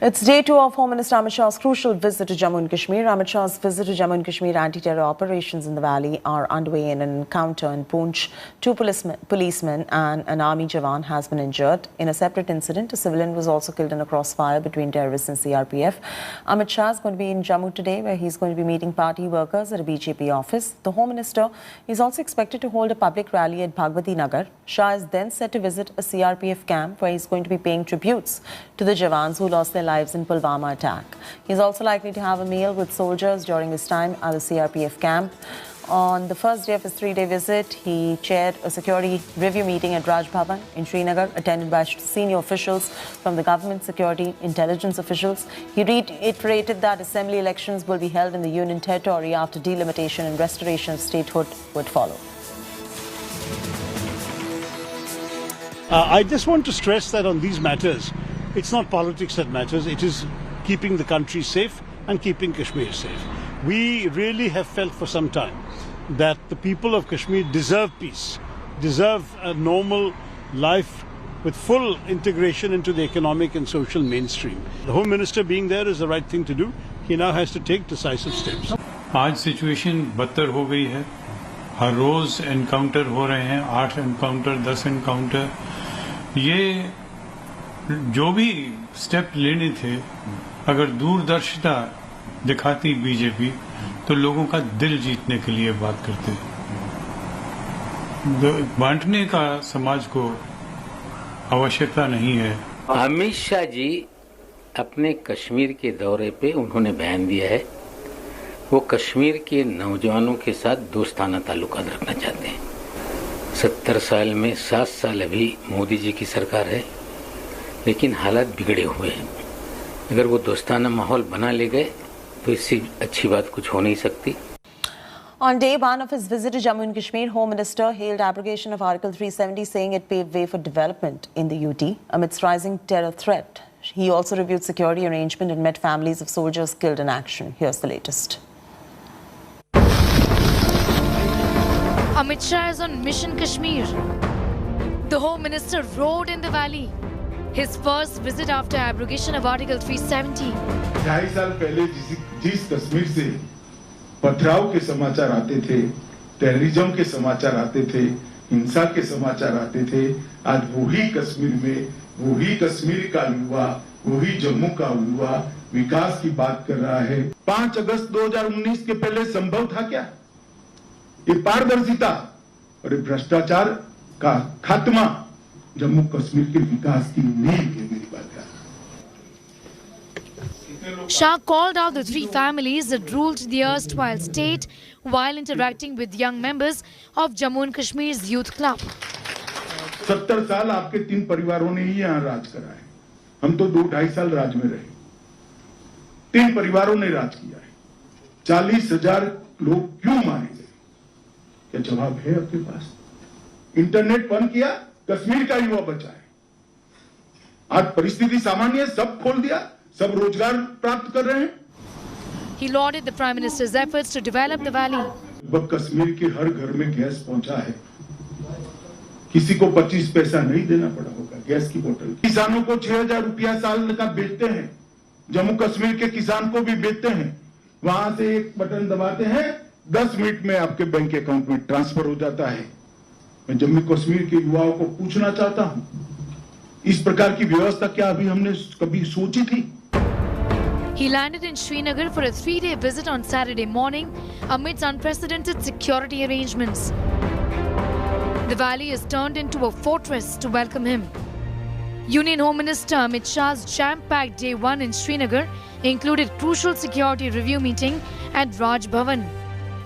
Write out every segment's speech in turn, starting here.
It's day 2 of Home Minister Amit Shah's crucial visit to Jammu and Kashmir. Amit Shah's visit to Jammu and Kashmir anti-terror operations in the valley are underway in an encounter in Poonch. Two policemen and an army jawan has been injured. In a separate incident, a civilian was also killed in a crossfire between terrorists and CRPF. Amit Shah is going to be in Jammu today, where he's going to be meeting party workers at a BJP office. The Home Minister is also expected to hold a public rally at Bhagwati Nagar. Shah is then set to visit a CRPF camp, where he's going to be paying tributes to the jawans who lost their lives in Pulwama attack. He's also likely to have a meal with soldiers during his time at the CRPF camp. On the first day of his 3-day visit, he chaired a security review meeting at Raj Bhavan in Srinagar, attended by senior officials from the government, security, intelligence officials. He reiterated that assembly elections will be held in the Union Territory after delimitation and restoration of statehood would follow. I just want to stress that on these matters, it's not politics that matters, it is keeping the country safe and keeping Kashmir safe. We really have felt for some time that the people of Kashmir deserve peace, deserve a normal life with full integration into the economic and social mainstream. The Home Minister being there is the right thing to do. He now has to take decisive steps. आज situation बदतर हो गई है, हर रोज encounter हो रहे हैं, 8 encounter, 10 encounter. ये जो भी स्टेप लेने थे, अगर दूरदर्शिता दिखाती बीजेपी तो लोगों का दिल जीतने के लिए बात करते. बांटने का समाज को आवश्यकता नहीं है. अमित शाह जी अपने कश्मीर के दौरे पे उन्होंने बयान दिया है वो कश्मीर के नौजवानों के साथ दोस्ताना ताल्लुकात रखना चाहते हैं. 70 साल में 7 साल अभी मोदी जी की सरकार है, लेकिन हालात बिगड़े हुए हैं. अगर वो दोस्ताना माहौल बना ले गए तो इससे अच्छी बात कुछ हो नहीं सकती. On day 1 of his visit to Jammu and Kashmir, Home Minister hailed abrogation of Article 370, saying it paved way for development in the UT amidst rising terror threat. He also reviewed security arrangement and met families of soldiers killed in action. Here's the latest. Amit Shah is on Mission Kashmir. The Home Minister rode in the valley. His first visit after abrogation of Article 370. 2.5 साल पहले जिस कश्मीर से पथराव के समाचार आते थे, terrorism के समाचार आते थे, हिंसा के समाचार आते थे, आज वही कश्मीर में वही कश्मीर का युवा, वही जम्मू का युवा विकास की बात कर रहा है. 5 अगस्त 2019 के पहले संभव था क्या? ये पारदर्शिता और ये भ्रष्टाचार का खात्मा जम्मू कश्मीर के विकास की नींव है. मेरी बात है. Shah called out the 3 families that ruled the erstwhile state while interacting with young members of Jammu and Kashmir's Youth Club. 70 साल आपके 3 परिवारों ने ही यहाँ राज करा है. हम तो 2-2.5 साल राज में रहे. 3 परिवारों ने राज किया है. 40,000 लोग क्यों मारे गए? क्या जवाब है आपके पास? इंटरनेट बंद किया, कश्मीर का युवा बचा है. आज परिस्थिति सामान्य है, सब खोल दिया, सब रोजगार प्राप्त कर रहे हैं. He lauded the Prime Minister's efforts to develop the valley. Kashmir के हर घर में गैस पहुंचा है. किसी को 25 पैसा नहीं देना पड़ा होगा गैस की बोतल. किसानों को 6,000 रुपया साल का बेचते हैं. जम्मू कश्मीर के किसान को भी बेचते हैं. वहां से एक बटन दबाते हैं, 10 मिनट में आपके बैंक अकाउंट में ट्रांसफर हो जाता है. मैं जम्मू कश्मीर के युवाओं को पूछना चाहता हूं, इस प्रकार की व्यवस्था क्या अभी हमने कभी सोची थी? He landed in Srinagar for a 3-day visit on Saturday morning amidst unprecedented security arrangements. The valley is turned into a fortress to welcome him. Union Home Minister Amit Shah's jam-packed day 1 in Srinagar included crucial security review meeting at Raj Bhavan.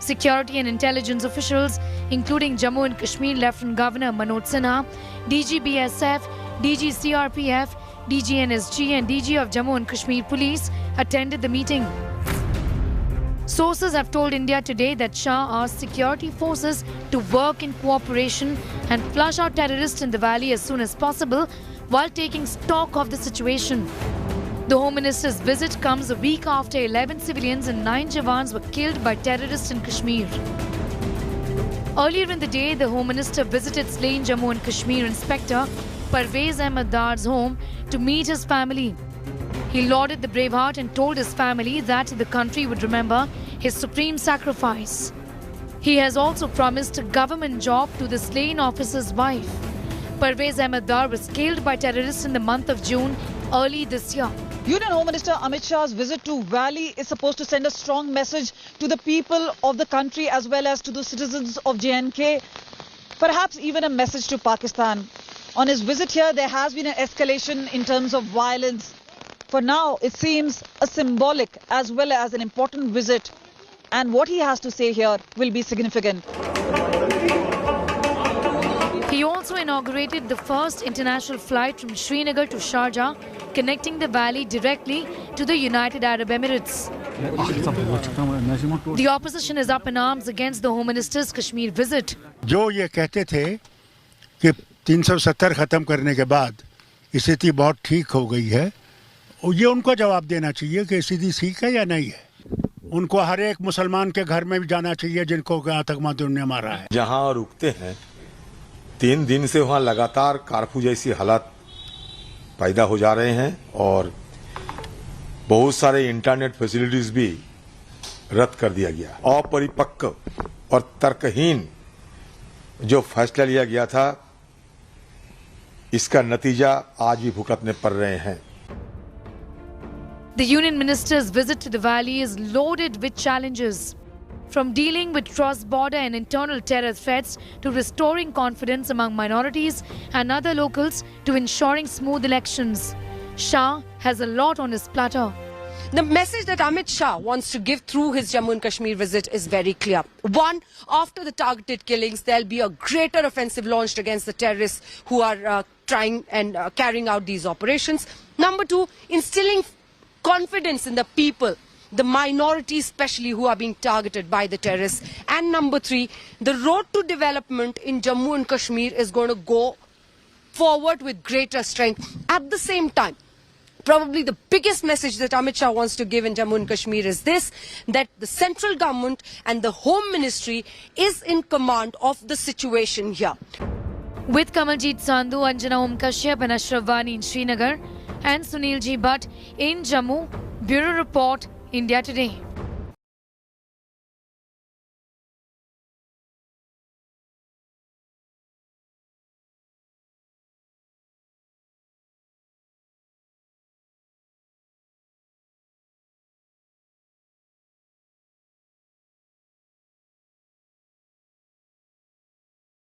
Security and intelligence officials, including Jammu and Kashmir Lieutenant Governor Manoj Sinha, DG BSF, DG CRPF, DG NSG and DG of Jammu and Kashmir Police attended the meeting. Sources have told India Today that Shah asked security forces to work in cooperation and flush out terrorists in the valley as soon as possible while taking stock of the situation. The Home Minister's visit comes a week after 11 civilians and 9 jawans were killed by terrorists in Kashmir. Earlier in the day, the Home Minister visited slain Jammu and Kashmir Inspector Parvez Ahmed Dar's home to meet his family. He lauded the Braveheart and told his family that the country would remember his supreme sacrifice. He has also promised a government job to the slain officer's wife. Parvez Ahmed Dar was killed by terrorists in the month of June early this year. Union Home Minister Amit Shah's visit to Valley is supposed to send a strong message to the people of the country as well as to the citizens of J&K, perhaps even a message to Pakistan. On his visit here, there has been an escalation in terms of violence. For now, it seems a symbolic as well as an important visit, and what he has to say here will be significant. He also inaugurated the first international flight from Srinagar to Sharjah, connecting the valley directly to the United Arab Emirates. The opposition is up in arms against the Home Minister's Kashmir visit. जो ये कहते थे कि 370 खत्म करने के बाद स्थिति बहुत ठीक हो गई है, ये उनको जवाब देना चाहिए कि स्थिति ठीक है या नहीं है। उनको हर एक मुसलमान के घर में भी जाना चाहिए जिनको आतंकवादियों ने मारा है। जहां रुकते हैं 3 दिन से वहां लगातार कर्फ्यू जैसी हालात पैदा हो जा रहे हैं और बहुत सारे इंटरनेट फैसिलिटीज भी रद्द कर दिया गया। अपरिपक्व और तर्कहीन जो फैसला लिया गया था, इसका नतीजा आज भी भुगतने पड़ रहे हैं। The Union Minister's visit to the valley is loaded with challenges, from dealing with cross-border and internal terror threats to restoring confidence among minorities and other locals to ensuring smooth elections. Shah has a lot on his platter. The message that Amit Shah wants to give through his Jammu and Kashmir visit is very clear. One, after the targeted killings, there'll be a greater offensive launched against the terrorists who are trying and carrying out these operations. Number two, instilling confidence in the people, the minorities especially who are being targeted by the terrorists. And number three, the road to development in Jammu and Kashmir is going to go forward with greater strength. At the same time, probably the biggest message that Amit Shah wants to give in Jammu and Kashmir is this, that the central government and the Home Ministry is in command of the situation here. With Kamaljeet Sandhu, Anjana Kashyap and Ashraf Wani in Srinagar and Sunil Ji Bhatt in Jammu, Bureau Report, India Today.